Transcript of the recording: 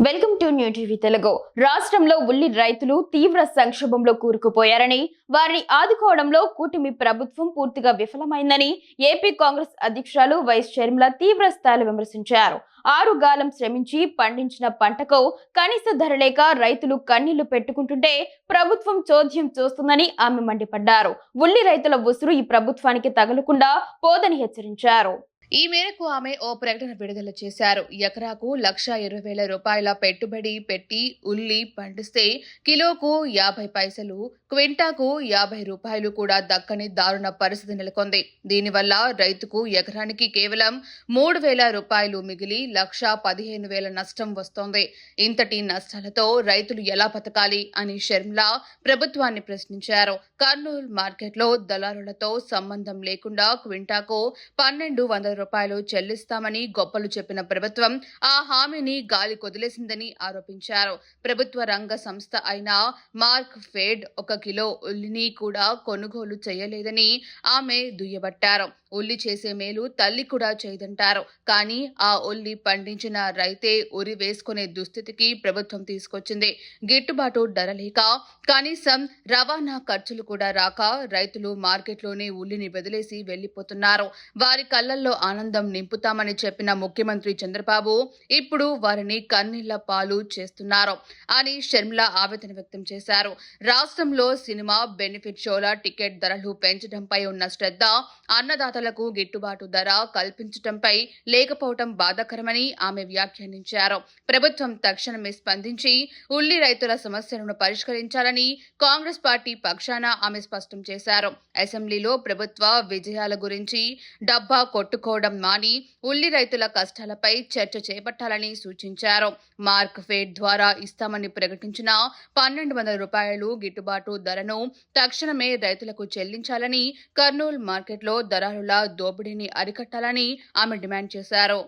Welcome to new TV Telugu. రాష్ట్రంలో ఉల్లి రైతులు తీవ్ర సంక్షోభంలో కూరుకుపోయారని, వారిని ఆదుకోవడంలో కూటమి ప్రభుత్వం పూర్తిగా విఫలమైందని ఏపీ కాంగ్రెస్ అధ్యక్షురాలు వైఎస్ షర్మిల తీవ్ర స్థాయిలో విమర్శించారు. 6 గాలం శ్రమించి పండించిన పంటకు కనీస ధర లేక రైతులు కన్నీళ్లు పెట్టుకుంటుంటే ప్రభుత్వం చోద్యం చూస్తుందని ఆమె మండిపడ్డారు. ఉల్లి రైతుల ఉసురు ఈ ప్రభుత్వానికి తగలకుండా పోదని హెచ్చరించారు. ఈ మేరకు ఆమె ఓ ప్రకటన విడుదల చేశారు. ఎకరాకు 1,20,000 రూపాయల పెట్టుబడి పెట్టి ఉల్లి పండిస్తే కిలోకు 50 పైసలు, క్వింటాకు 50 రూపాయలు కూడా దక్కని దారుణ పరిస్థితి నెలకొంది. దీనివల్ల రైతుకు ఎకరానికి కేవలం 3,000 రూపాయలు మిగిలి 1,15,000 నష్టం వస్తోంది. ఇంతటి నష్టాలతో రైతులు ఎలా బతకాలి అని షర్మిల ప్రభుత్వాన్ని ప్రశ్నించారు. కర్నూలు మార్కెట్లో దళారులతో సంబంధం లేకుండా క్వింటాకు 1,200 రూపాయలు చెల్లిస్తామని గొప్పలు చెప్పిన ప్రభుత్వం ఆ హామీని గాలి కొదిలేసిందని ఆరోపించారు. ప్రభుత్వ రంగ సంస్థ అయిన మార్క్ ఫెడ్ 1 కిలో ఉల్లిని కూడా కొనుగోలు చేయలేదని ఆమె దుయ్యబట్టారు. ఉల్లి చేసే మేలు తల్లి కూడా చేయదంటారు. కానీ ఆ ఉల్లి పండించిన రైతే ఉరి వేసుకునే దుస్థితికి ప్రభుత్వం తీసుకొచ్చింది. గిట్టుబాటు ధర లేక కనీసం రవాణా ఖర్చులు కూడా రాక రైతులు మార్కెట్లోనే ఉల్లిని వదిలేసి వెళ్లిపోతున్నారు. వారి కళ్లల్లో ఆనందం నింపుతామని చెప్పిన ముఖ్యమంత్రి చంద్రబాబు ఇప్పుడు వారిని కన్నీళ్ల పాలు చేస్తున్నారు అని షర్మిల ఆవేదన వ్యక్తం చేశారు. రాష్ట్రంలో సినిమా బెనిఫిట్ షోల టికెట్ ధరలు పెంచడంపై ఉన్న శ్రద్ధ, అన్నదాతలకు గిట్టుబాటు ధర కల్పించడంపై లేకపోవడం బాధాకరమని ఆమె వ్యాఖ్యానించారు. ప్రభుత్వం తక్షణమే స్పందించి ఉల్లి రైతుల సమస్యలను పరిష్కరించాలని కాంగ్రెస్ పార్టీ పక్షాన ఆమె స్పష్టం చేశారు. అసెంబ్లీలో ప్రభుత్వ విజయాల గురించి డబ్బా కొట్టుకోవడం మాని ఉల్లి రైతుల కష్టాలపై చర్చ చేపట్టాలని సూచించారు. మార్క్ ఫెడ్ ద్వారా ఇస్తామని ప్రకటించిన 1,200 రూపాయలు గిట్టుబాటు ధరను తక్షణమే రైతులకు చెల్లించాలని, కర్నూలు మార్కెట్లో దళారుల దోపిడీని అరికట్టాలని ఆమె డిమాండ్ చేశారు.